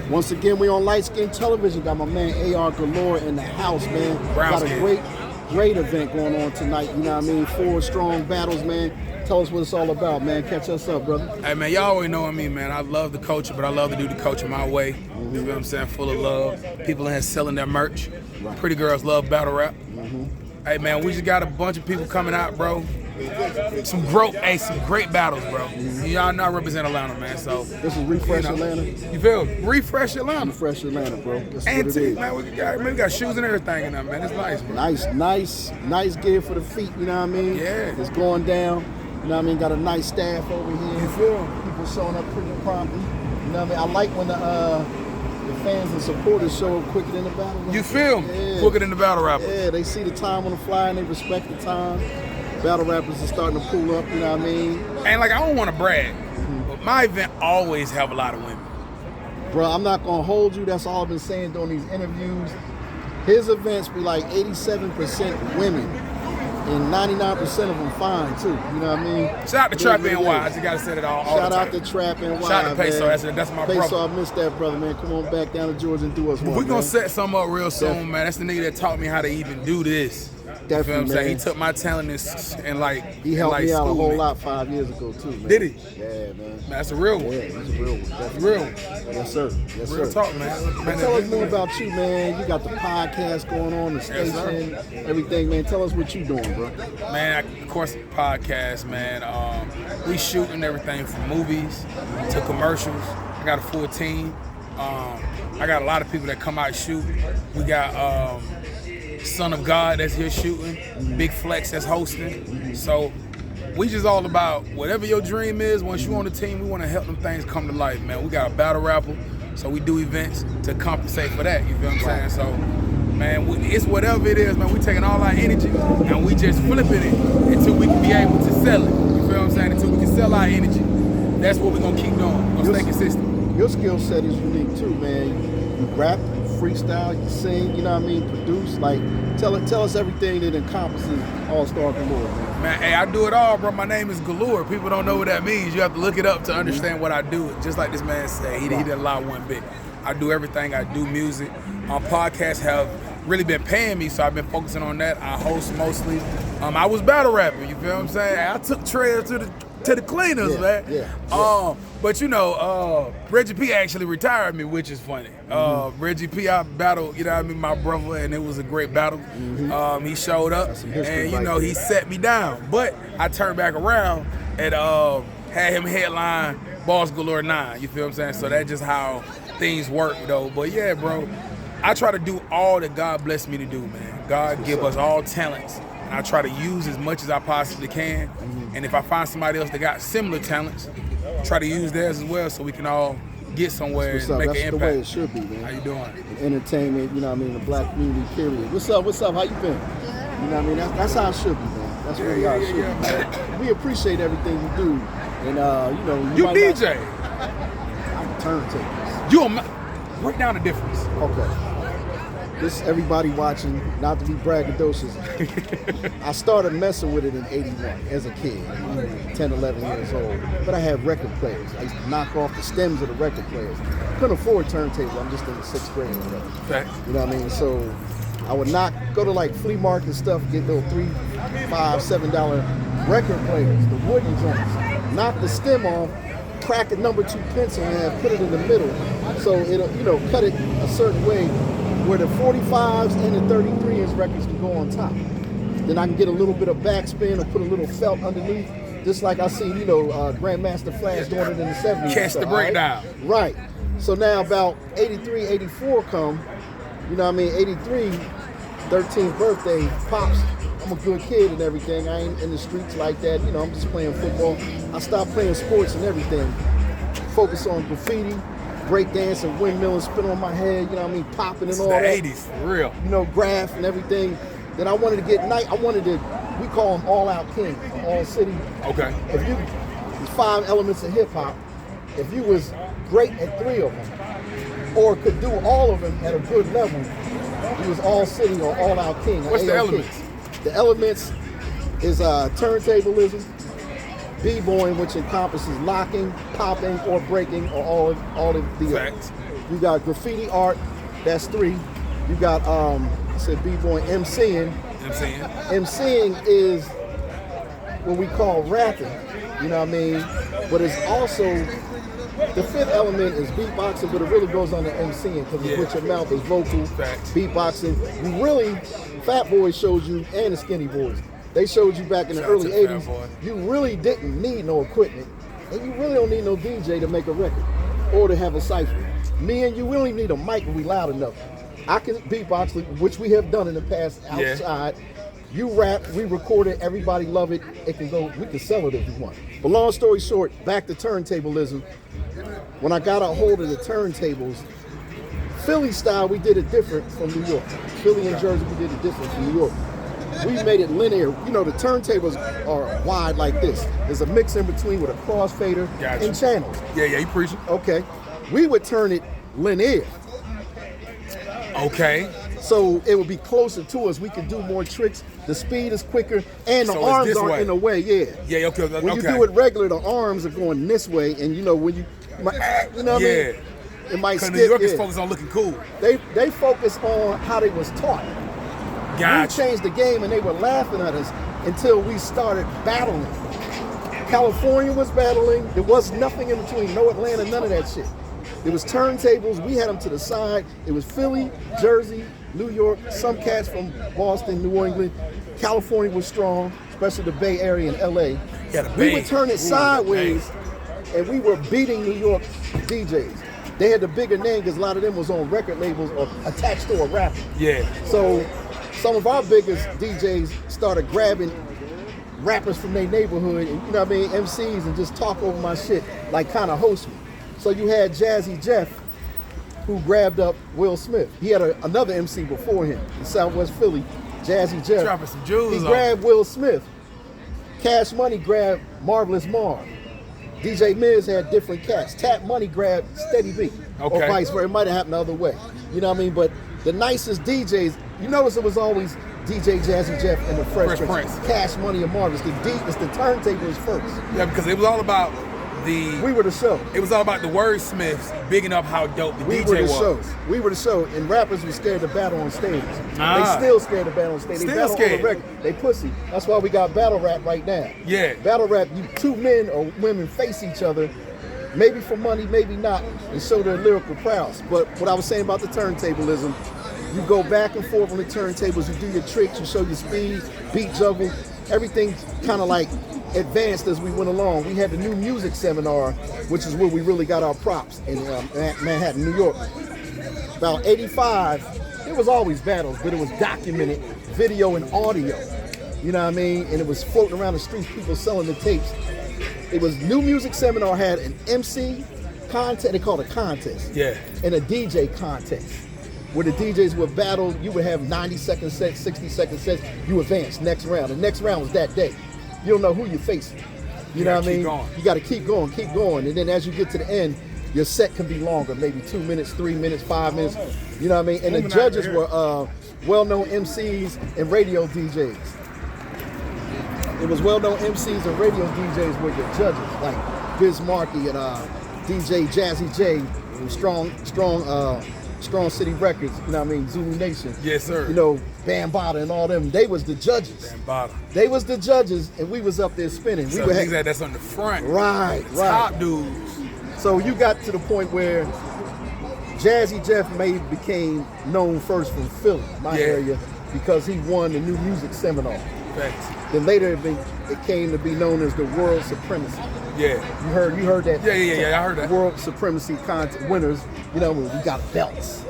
Once again, we on Lightskin Television. Got my man AR Galore in the house, man. Got a great event going on tonight. You know what I mean? 4 strong battles, man. Tell us what it's all about, man. Catch us up, brother. Hey, man, y'all already know me, man. I love the culture, but I love to do the culture my way. You know what I'm saying? Full of love. People in here selling their merch. Right. Pretty girls love battle rap. Hey, man, we just got a bunch of people coming out, bro. Some great battles, bro. Y'all know I represent Atlanta, man. So this is Refresh Atlanta. You feel? Refresh Atlanta. Refresh Atlanta, bro. That's and what it is. Man, we got shoes and everything in there, man. It's nice, bro. Nice gear for the feet. You know what I mean? Yeah. It's going down. You know what I mean? Got a nice staff over here. You feel? People showing up pretty promptly. You know what I mean? I like when the fans and supporters show up quicker than the battle rapper. You feel? Yeah. Quicker than the battle rapper. Yeah, they see the time on the fly and they respect the time. Battle rappers are starting to pull up, you know what I mean? And like, I don't want to brag, but my event always have a lot of women. Bro, I'm not going to hold you. That's all I've been saying during these interviews. His events be like 87% women. And 99% of them fine, too. You know what I mean? Shout out to Trap NY. I just got to say that all Shout the time. out to Trap NY, Shout out to Peso. That's my brother. Peso, I missed that, brother, man. Come on back down to Georgia and do us one, We're going to set something up real soon, man. That's the nigga that taught me how to even do this. Definitely, you feel what I'm saying? man. He took my talent and like he helped me out a whole man. lot 5 years ago too, man. Did he? Yeah, man. That's a real one. Yeah, that's a real one. Definitely. Real one. Yes, sir. Yes, real sir. talk, man. Tell us more about you, man. You got the podcast going on, the station, everything, man. Tell us what you doing, bro. Man, of course, podcast, man. We shooting everything from movies to commercials. I got a full team. I got a lot of people that come out shoot. We got Son of God that's here shooting, Big Flex that's hosting. So we just all about whatever your dream is. Once you on the team, we want to help them things come to life, man. We got a battle rapper, so we do events to compensate for that. You feel what I'm saying? So, man, it's whatever it is, man. We taking all our energy and we just flipping it until we can be able to sell it. You feel what I'm saying? Until we can sell our energy. That's what we're gonna keep doing. We're gonna stay consistent. Your skill set is unique too, man. You rap, freestyle, you sing, you know what I mean, produce. Like, tell us everything that encompasses All-Star Galore, man. Man, hey, I do it all, bro. My name is Galore. People don't know what that means. You have to look it up to understand what I do. Just like this man said, he did a lot one bit. I do everything. I do music. Podcasts have really been paying me, so I've been focusing on that. I host mostly. I was battle rapping, you feel what I'm saying? I took trails to the cleaners, man. Yeah. But you know, Reggie P actually retired me, which is funny. Reggie P, I battled, you know what I mean, my brother, and it was a great battle. He showed up, and you know, he set me down. But I turned back around and had him headline Boss Galore 9, you feel what I'm saying? So that's just how things work, though. But yeah, bro, I try to do all that God blessed me to do, man. God give us all talents, and I try to use as much as I possibly can. And if I find somebody else that got similar talents, try to use theirs as well so we can all get somewhere and make an impact. That's the way it should be, man. How you doing? Entertainment, you know what I mean, the black community, period. What's up? How you been? You know what I mean? That's how it should be, man. That's really how it should be. Man. We appreciate everything you do. And, you know, you DJ. I'm turntable. Break down the difference. Okay. This everybody watching, not to be braggadocious. I started messing with it in 81 as a kid, 10, 11 years old. But I had record players. I used to knock off the stems of the record players. Couldn't afford turntables. I'm just in the 6th grade. Okay. You know what I mean? So I would go to like flea market stuff, get those $3, $5, $7 record players, the wooden joints, knock the stem off, crack a number 2 pencil and put it in the middle. So it'll, you know, cut it a certain way where the 45s and the 33-inch records can go on top. Then I can get a little bit of backspin or put a little felt underneath, just like I seen, you know, Grandmaster Flash doing it in the 70s. Catch the breakdown. Right. So now about 83, 84 come, you know what I mean, 83, 13th birthday, Pops, I'm a good kid and everything. I ain't in the streets like that. You know, I'm just playing football. I stopped playing sports and everything. Focus on graffiti, breakdancing, windmilling, spin on my head, you know what I mean, popping and all that. The 80s, for real. You know, graph and everything. Then I wanted to get we call them all-out king, all city. Okay. There's 5 elements of hip-hop. If you was great at 3 of them, or could do all of them at a good level, you was all city or all-out king. What's the elements? The elements is turntablism, B-boying, which encompasses locking, popping, or breaking, or all of the Facts. You got graffiti art, that's 3. You got I said B-boying, MCing. MCing is what we call rapping, you know what I mean? But it's also, the 5th element is beatboxing, but it really goes on to MCing because it's with your mouth, it's vocal, beatboxing. You really, Fat Boys showed you, and the Skinny Boys, they showed you back in the early 80s, you really didn't need no equipment, and you really don't need no DJ to make a record or to have a cypher. Me and you, we don't even need a mic when we loud enough. I can beatbox, which we have done in the past outside. You rap, we record it, everybody love it. It can go, we can sell it if we want. But long story short, back to turntablism. When I got a hold of the turntables, Philly style, we did it different from New York. Philly and Jersey, we did it different from New York. We made it linear. You know, the turntables are wide like this. There's a mix in between with a crossfader and channels. Yeah, you preaching. Okay. We would turn it linear. Okay. So it would be closer to us. We could do more tricks. The speed is quicker, and the So arms aren't in the way. Yeah, okay. When you do it regular, the arms are going this way, and you know when you know what I mean? It might skip. Because New York is focused on looking cool. They focus on how they was taught. Gotcha. We changed the game, and they were laughing at us until we started battling. California was battling. There was nothing in between. No Atlanta, none of that shit. It was turntables. We had them to the side. It was Philly, Jersey, New York, some cats from Boston, New England. California was strong, especially the Bay Area and LA. We would turn it sideways, and we were beating New York DJs. They had the bigger name because a lot of them was on record labels or attached to a rapper. Yeah. So some of our biggest DJs started grabbing rappers from their neighborhood, and, you know what I mean, MCs, and just talk over my shit, like kind of host me. So you had Jazzy Jeff, who grabbed up Will Smith. He had another MC before him in Southwest Philly, Jazzy Jeff. Dropping some jewels. He grabbed Will Smith. Cash Money grabbed Marvelous Marv. DJ Miz had different cats. Tap Money grabbed Steady B. Or vice versa. It might have happened the other way. You know what I mean? But the nicest DJs, you notice it was always DJ Jazzy Jeff and the Fresh Prince. Cash Money and Marvelous. It's the turntables first. Yeah, because it was all about we were the show. It was all about the wordsmiths bigging up how dope the DJ was. We were the show, and rappers were scared to battle on stage. They still scared to battle on stage. They battle on the record. They pussy. That's why we got battle rap right now. Yeah. Battle rap, you 2 men or women face each other, maybe for money, maybe not, and show their lyrical prowess. But what I was saying about the turntablism, you go back and forth on the turntables, you do your tricks, you show your speed, beat juggle, everything kind of like advanced as we went along. We had the new music seminar, which is where we really got our props in Manhattan, New York. About 85, there was always battles, but it was documented video and audio. You know what I mean? And it was floating around the streets, people selling the tapes. It was new music seminar had an MC contest, they called it a contest. Yeah. And a DJ contest, where the DJs would battle. You would have 90-second sets, 60-second sets. You advance next round. The next round was that day. You don't know who you're facing. You know what I mean? You got to keep going. And then as you get to the end, your set can be longer, maybe 2 minutes, 3 minutes, 5 minutes. You know what I mean? And the judges were well-known MCs and radio DJs. It was well-known MCs and radio DJs were your judges, like Biz Markie and DJ Jazzy J from Strong City Records, you know what I mean, Zulu Nation. Yes, sir. You know, Bambaataa and all them, they was the judges. Bambaataa. They was the judges, and we was up there spinning. So we had that's on the front. Right. Top dudes. So you got to the point where Jazzy Jeff became known first from Philly, my area, because he won the new music seminar. Thanks. Then later it came to be known as the World Supremacy. Yeah. You heard that? Yeah, I heard that. World Supremacy winners, you know, we got belts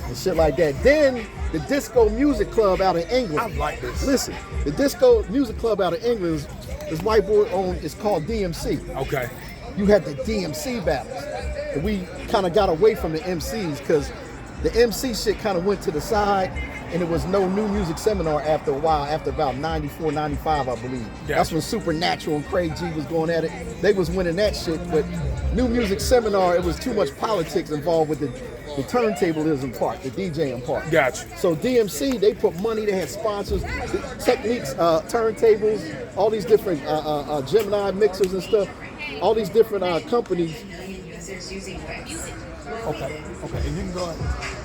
and shit like that. Then the Disco Music Club out of England. I like this. Listen, the Disco Music Club out of England is white boy owned, it's called DMC. Okay. You had the DMC battles. And we kind of got away from the MCs because the MC shit kind of went to the side, and there was no new music seminar after a while, after about 94, 95, I believe. Yeah. That's when Supernatural and Craig G was going at it. They was winning that shit, but new music seminar, it was too much politics involved with the the turntablism part, the DJing part. Gotcha. So DMC, they put money, they had sponsors, techniques, turntables, all these different Gemini mixers and stuff, all these different companies. Okay, and you can go ahead.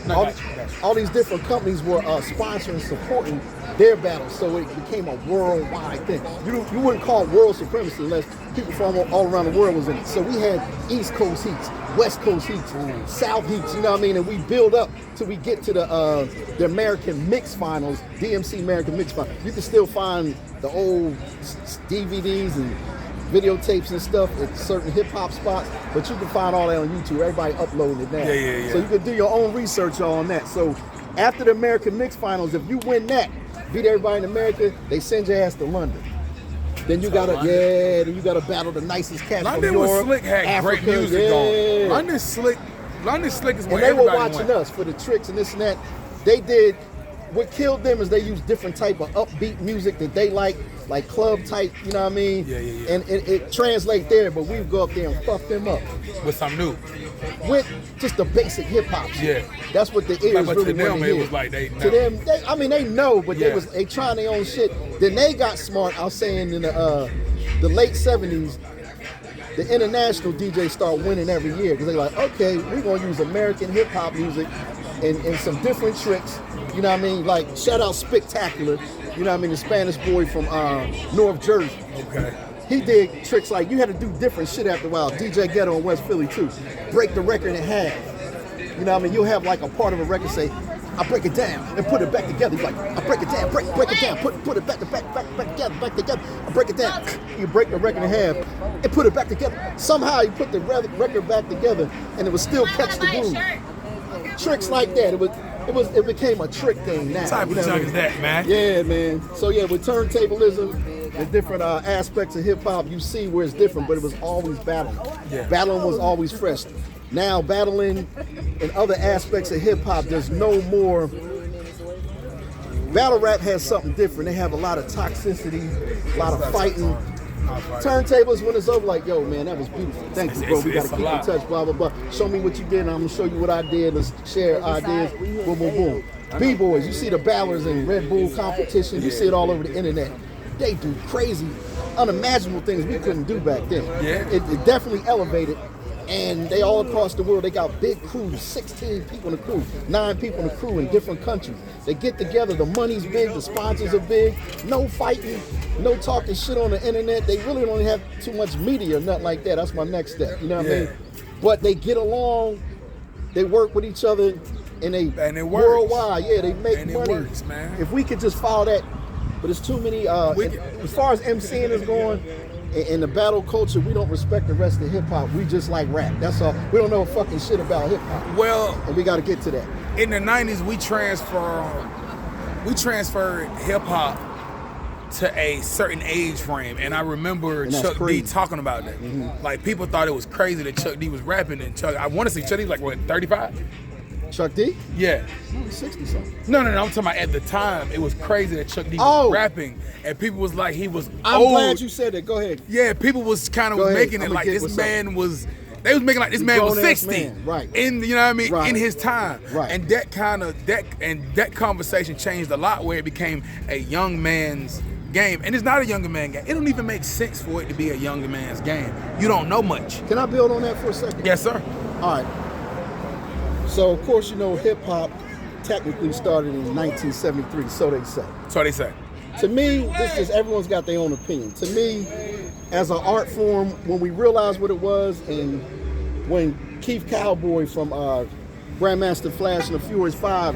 No, All, gotcha. all these different companies were sponsoring, supporting their battles, so it became a worldwide thing. You wouldn't call it world supremacy unless people from all around the world was in it. So we had East Coast heats, West Coast heats, South heats, you know what I mean? And we build up till we get to the American Mix Finals, DMC American Mix Finals. You can still find the old DVDs and videotapes and stuff at certain hip-hop spots, but you can find all that on YouTube. Everybody uploading it now. Yeah. So you can do your own research on that. So after the American Mix Finals, if you win that, beat everybody in America, they send your ass to London. Then you gotta, then you gotta battle the nicest cats from Europe, London was slick, had Africa, great music going. London slick is where and they were everybody watching went. us for the tricks and this and that. They did. What killed them is they used different type of upbeat music that they like club type, you know what I mean? Yeah. And it translates there, but we go up there and fuck them up With some new. with just the basic hip hop shit. Yeah. That's what the ears But really to them, want to it hear. was like they know. To them, they know, but Yeah. they trying their own shit. Then they got smart. I was saying in the late '70s, the international DJs start winning every year because they're like, okay, we're gonna use American hip hop music and some different tricks. You know what I mean? Like shout out Spectacular. You know what I mean? The Spanish boy from North Jersey. Okay. He did tricks like you had to do different shit after a while. DJ Ghetto in West Philly too. Break the record in half. You know what I mean? You'll have like a part of a record say, I break it down and put it back together. You're like, I break it down, break it down, put it back together. I break it down. You break the record in half and put it back together. Somehow you put the record back together and it would still catch the groove. Tricks like that. It became a trick thing now. What type of junk is that, man? Yeah, man. So yeah, with turntablism, the different aspects of hip hop, you see where it's different, but it was always battling. Yeah. Battling was always fresh. Now battling in other aspects of hip hop, there's no more. Battle rap has something different. They have a lot of toxicity, a lot of fighting. Turntables when it's over, like, yo, man, that was beautiful. Thank you, bro. We gotta keep in touch, blah, blah, blah. Show me what you did, and I'm gonna show you what I did. Let's share ideas. Boom, boom, boom. B-boys, you see the battlers in Red Bull competition, you see it all over the internet. They do crazy, unimaginable things we couldn't do back then. Yeah. It definitely elevated. And they all across the world, they got big crews, 16 people in the crew, 9 people in the crew in different countries. They get together, the money's big, the sponsors are big, no fighting, no talking shit on the internet. They really don't have too much media or nothing like that. That's my next step, you know what I mean? But they get along, they work with each other, and it works. Worldwide, yeah, they make And money. it works, man. If we could just follow that, but it's too many, as far as MCing is going, in the battle culture, we don't respect the rest of hip hop. We just like rap. That's all. We don't know fucking shit about hip hop. Well, and we got to get to that. In the '90s, we transferred hip hop to a certain age frame, and I remember Chuck D talking about that. Mm-hmm. Like people thought it was crazy that Chuck D was rapping, and I want to say Chuck D was like what 35. Chuck D? Yeah. 60 something. No. I'm talking about at the time, it was crazy that Chuck D was rapping, and people was like, he was I'm old. glad you said that. Go ahead. Yeah, people was kind of making it like this man was. They was making like this man was 60, man. Right? In you know what I mean, right. In his time, right? And that conversation changed a lot, where it became a young man's game, and it's not a younger man game. It don't even make sense for it to be a younger man's game. You don't know much. Can I build on that for a second? Yes, sir. All right. So, of course, you know, hip-hop technically started in 1973, so they say. So they say. To me, this is everyone's got their own opinion. To me, as an art form, when we realized what it was, and when Keith Cowboy from Grandmaster Flash and the Furious 5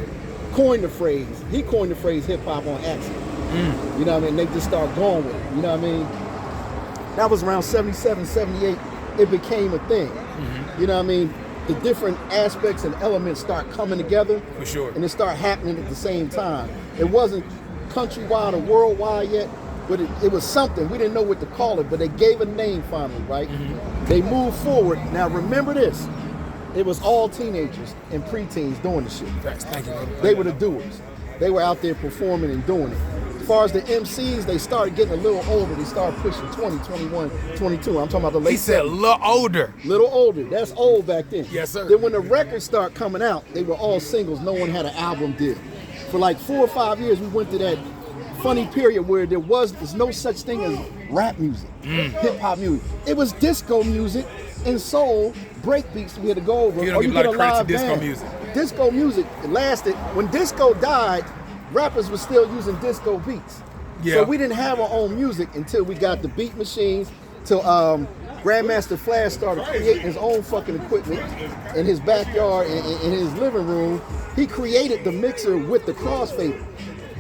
coined the phrase, he coined the phrase hip-hop on accident. You know what I mean? They just start going with it. You know what I mean? That was around 77, 78. It became a thing. You know what I mean? The different aspects and elements start coming together. For sure. And it start happening at the same time. It wasn't countrywide or worldwide yet, but it was something. We didn't know what to call it, but they gave a name finally, right? They moved forward. Now remember this. It was all teenagers and preteens doing the shit. Thank you, brother. They were the doers. They were out there performing and doing it. far as the MCs, they started getting a little older. They started pushing 20, 21, 22. I'm talking about the late 70s. He said a little older. Little older. That's old back then. Yes, sir. Then when the records start coming out, they were all singles. No one had an album deal. For like 4 or 5 years, we went through that funny period where there's no such thing as rap music, hip hop music. It was disco music and soul, break beats we had to go over. You don't give a lot of credit to disco music. Disco music lasted. When disco died, rappers were still using disco beats. Yeah. So we didn't have our own music until we got the beat machines, till Grandmaster Flash started creating his own fucking equipment in his backyard, in his living room. He created the mixer with the crossfader.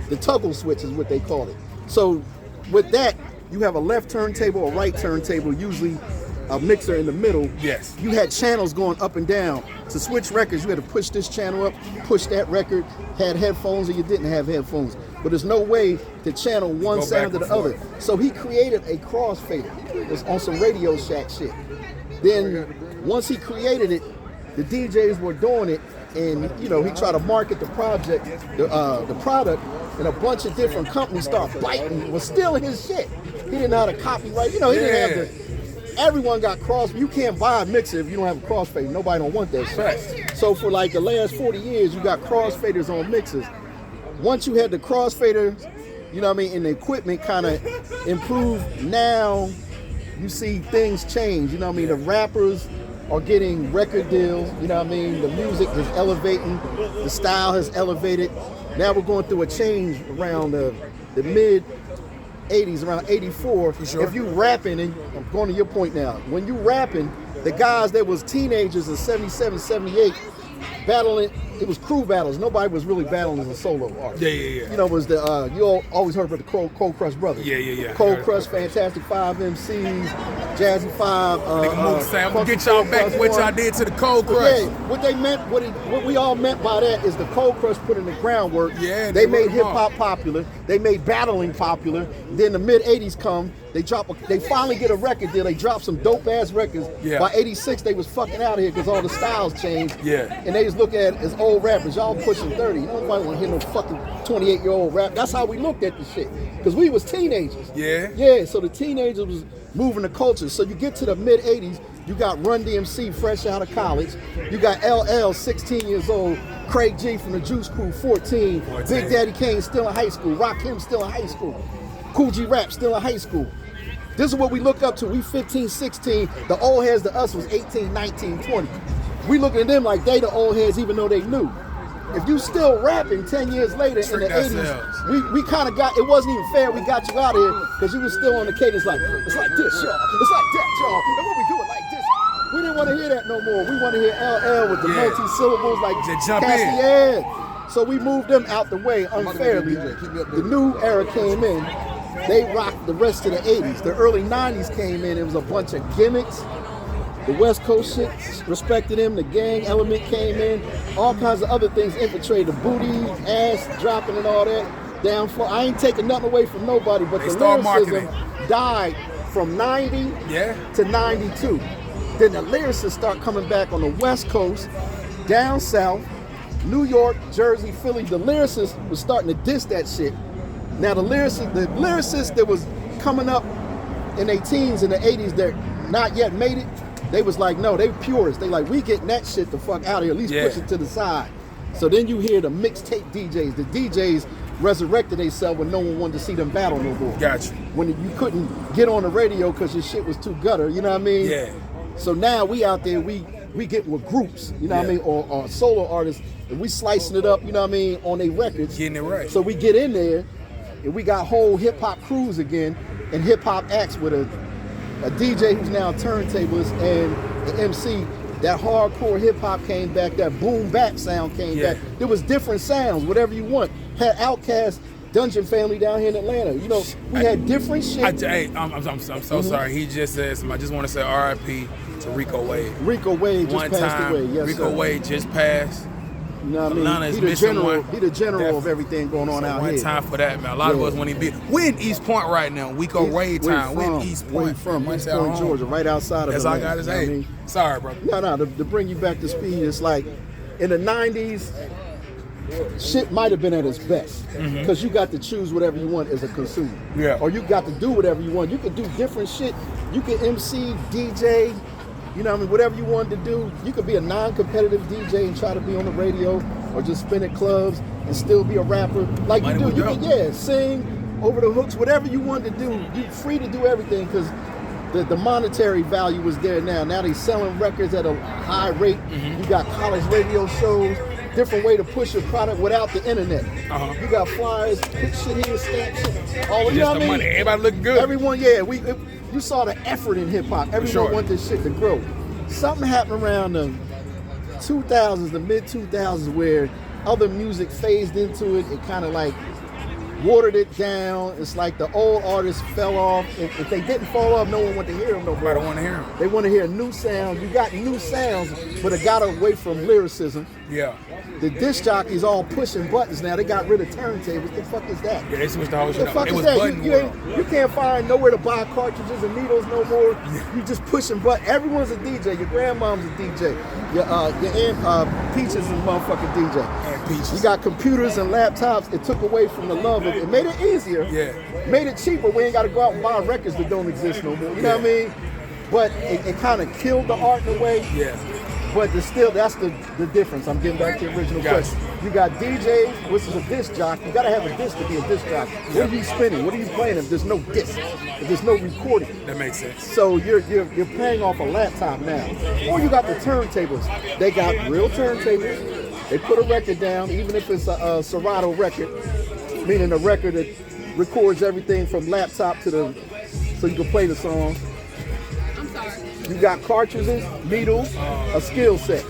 The toggle switch is what they call it. So with that, you have a left turntable, a right turntable, usually a mixer in the middle. Yes. You had channels going up and down. To switch records, you had to push this channel up, push that record, had headphones or you didn't have headphones. But there's no way to channel one sound to the other. So he created a crossfader. It's on some Radio Shack shit. Then once he created it, the DJs were doing it, and he tried to market the product, and a bunch of different companies started biting, was stealing his shit. He didn't know how to copyright. He didn't have the. Everyone got cross. You can't buy a mixer if you don't have a crossfader. Nobody don't want that shit. Right. So for like the last 40 years, you got crossfaders on mixers. Once you had the crossfader, and the equipment kind of improved. Now you see things change. The rappers are getting record deals. The music is elevating. The style has elevated. Now we're going through a change around the mid 80s, around 84. For sure. If you rapping, and I'm going to your point now, when you rapping, the guys that was teenagers in 77, 78, battling, it was crew battles. Nobody was really battling as a solo artist. Yeah. It was the, you always heard about the Cold Crush Brothers. Yeah. Cold Crush, Fantastic Five MCs, Jazzy Five. I'm gonna get y'all back to what y'all did to the Cold Crush. Yeah, what they meant, what we all meant by that is the Cold Crush put in the groundwork. Yeah, they made hip hop popular. They made battling popular. Then the mid '80s come. They finally get a record deal. They drop some dope ass records. Yeah. By '86, they was fucking out of here because all the styles changed. Yeah. And they just look at it as old rappers. Y'all pushing 30. Nobody want to hear no fucking 28-year-old rap. That's how we looked at the shit. Because we was teenagers. Yeah. Yeah. So the teenagers was moving the culture. So you get to the mid '80s, you got Run DMC fresh out of college. You got LL 16 years old. Craig G from the Juice Crew 14. Big Daddy Kane still in high school. Rakim still in high school. Cool G Rap still in high school. This is what we look up to. We 15, 16. The old heads to us was 18, 19, 20. We looking at them like they the old heads even though they knew. If you still rapping 10 years later in the 80s, we kind of got, it wasn't even fair we got you out of here because you was still on the cadence like, it's like this, y'all. It's like that, y'all. And when we do it like this, we didn't want to hear that no more. We want to hear LL with the multi-syllables like Cassie. So we moved them out the way unfairly. The new era came in. They rocked the rest of the 80s. The early 90s came in. It was a bunch of gimmicks. The West Coast shit respected him. The gang element came in. All kinds of other things infiltrated. The booty, ass dropping and all that. Downfall. I ain't taking nothing away from nobody, but the lyricism died from 90 to 92. Then the lyricists start coming back on the West Coast, down south, New York, Jersey, Philly. The lyricists was starting to diss that shit. Now the lyricists that was coming up in their teens in the 80s that not yet made it, they was like, no, they purists. They like, we getting that shit the fuck out of here, at least push it to the side. So then you hear the mixtape DJs. The DJs resurrected themselves when no one wanted to see them battle no more. Gotcha. When you couldn't get on the radio because your shit was too gutter, you know what I mean? Yeah. So now we out there, we get with groups, you know what I mean, or solo artists, and we slicing it up, you know what I mean, on their records. Getting it right. So we get in there, and we got whole hip-hop crews again, and hip-hop acts with a DJ who's now a turntablist and an MC. That hardcore hip-hop came back, that boom bap sound came back. There was different sounds, whatever you want. Had Outkast, Dungeon Family down here in Atlanta. You know, we had different shit. I'm so sorry. He just said something. I just want to say R.I.P. to Rico Wade. Rico Wade just passed away. Yes, Rico Wade just passed. You know what I mean? Atlanta is he the missing general. one. He the general of everything going on out one here. Time for that, man. A lot of us when he beat. We in East Point right now. Rico Wade time. We in East Point. From East Point, Georgia, right outside of That's Atlanta. all I got to say. You know what I mean? Sorry, brother. No. To bring you back to speed, it's like in the 90s, shit might have been at its best because you got to choose whatever you want as a consumer. Yeah. Or you got to do whatever you want. You could do different shit. You could MC, DJ, you know what I mean, whatever you wanted to do. You could be a non-competitive DJ and try to be on the radio or just spin at clubs and still be a rapper. Like Money you do. would You go. could, sing over the hooks, whatever you wanted to do. You're free to do everything because the monetary value was there now. Now they selling records at a high rate. You got college radio shows, different way to push your product without the internet. You got flyers, put shit here, stamp shit. All you know Just what the I mean? money. Everybody looking good. Everyone, you saw the effort in hip hop. Everyone sure. want this shit to grow. Something happened around the 2000s, the mid 2000s, where other music phased into it. It kind of like watered it down. It's like the old artists fell off. If they didn't fall off, no one wanted to hear them no more. I don't want to hear them. They want to hear new sounds. You got new sounds, but it got away from lyricism. Yeah. The disc jockeys all pushing buttons now. They got rid of turntables. The fuck is that? Yeah, they switched the whole The shit up. fuck It is was that? button You world. can't find nowhere to buy cartridges and needles no more. You just pushing buttons. Everyone's a DJ. Your grandmom's a DJ. Your aunt Peaches is a motherfucking DJ. And Peaches. You got computers and laptops. It took away from the love of it. It made it easier. Yeah. Made it cheaper. We ain't got to go out and buy records that don't exist no more. You know what I mean? But it kind of killed the art in a way. Yeah. But that's the difference. I'm getting back to the original Gotcha. question. You got DJs, which is a disc jockey. You gotta have a disc to be a disc jockey. What are you spinning? What are you playing if there's no disc? If there's no recording? That makes sense. So you're playing off a laptop now. Or you got the turntables. They got real turntables. They put a record down, even if it's a Serato record, meaning a record that records everything from laptop to so you can play the song. You got cartridges, needles, a skill set.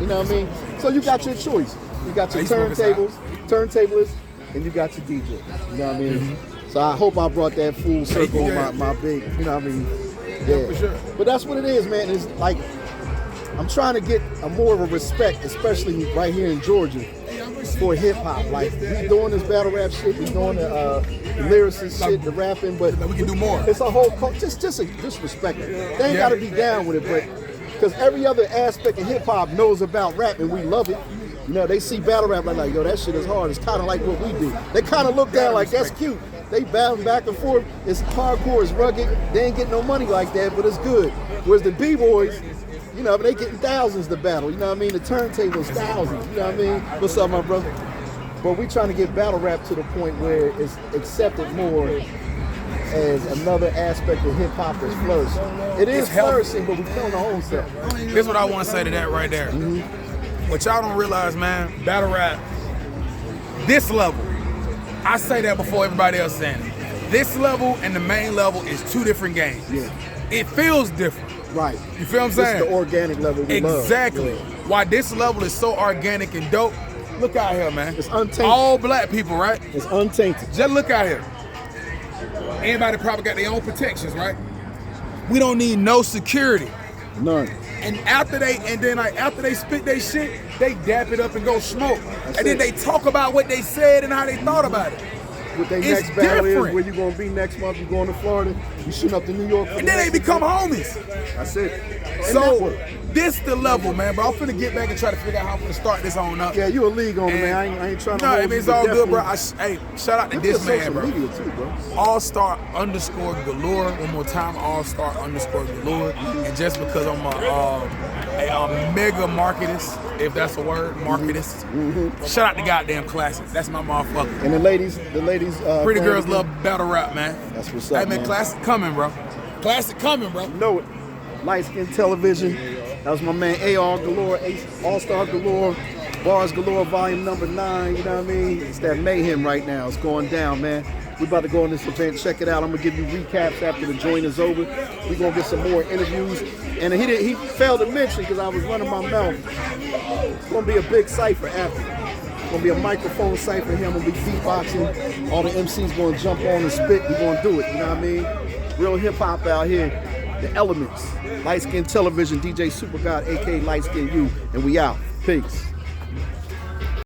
You know what I mean? So you got your choice. You got your turntablists, and you got your DJ. You know what I mean? So I hope I brought that full circle on my big, you know what I mean? Yeah. For sure. But that's what it is, man. It's like I'm trying to get more of a respect, especially right here in Georgia, for hip hop. Like we doing this battle rap shit, we doing the lyricist shit, the rapping, but we can do more. It's a whole just respect it. They ain't got to be down with it, but because every other aspect of hip hop knows about rap and we love it. You know, they see battle rap like, yo, that shit is hard. It's kind of like what we do. They kind of look down like that's cute. They battle back and forth. It's hardcore, it's rugged. They ain't getting no money like that, but it's good. Whereas the B-boys, you know, they getting thousands to battle. You know what I mean? The turntables, thousands. You know what I mean? What's up, my brother? But we trying to get battle rap to the point where it's accepted more as another aspect of hip hop that's flourishing. It is flourishing, but we're killing our own self. Here's what I want to say to that right there. What y'all don't realize, man, battle rap, this level, I say that before everybody else saying it. This level and the main level is two different games. Yeah. It feels different. Right. You feel what I'm saying? It's the organic level we love. Exactly. Yeah. Why this level is so organic and dope, look out here, man. It's untainted. All black people, right? It's untainted. Just look out here. Everybody probably got their own protections, right? We don't need no security. None. And after they spit their shit, they dap it up and go smoke. That's and then it. they talk about what they said and how they thought about it. What their It's next battle different. is, where you gonna be next month, you going to Florida, you shooting up to New York. And then they become homies. That's it. And So network. this the level, man. But I'm finna get back and try to figure out how I'm gonna start this on up. Yeah, you a league owner, And- man. I ain't trying to No, hold I mean, you, it's but all good, bro. definitely- Hey, shout out to Look at this man, social bro. media too, bro. All-Star underscore Galore. One more time, All-Star underscore Galore. And just because I'm a mega marketist, if that's a word, marketist. Shout out to goddamn classics. That's my motherfucker. And the ladies, Pretty fan girls of love battle rap, man. That's what's up, Hey, man, man. classic coming, bro. Classic coming, bro. you know it. Lightskin Television. That was my man AR Galore, All-Star Galore, Bars Galore, volume number 9. You know what I mean? It's that mayhem right now. It's going down, man. We're about to go on this event. Check it out. I'm gonna give you recaps after the joint is over. We're gonna get some more interviews. And he failed to mention, because I was running my mouth, it's gonna be a big cipher after. It's gonna be a microphone cipher here. I'm gonna be beatboxing. All the MCs gonna jump on and spit. We're gonna do it. You know what I mean? Real hip hop out here. The elements. Lightskin Television, DJ Supergod, aka Lightskin U, and we out. Peace.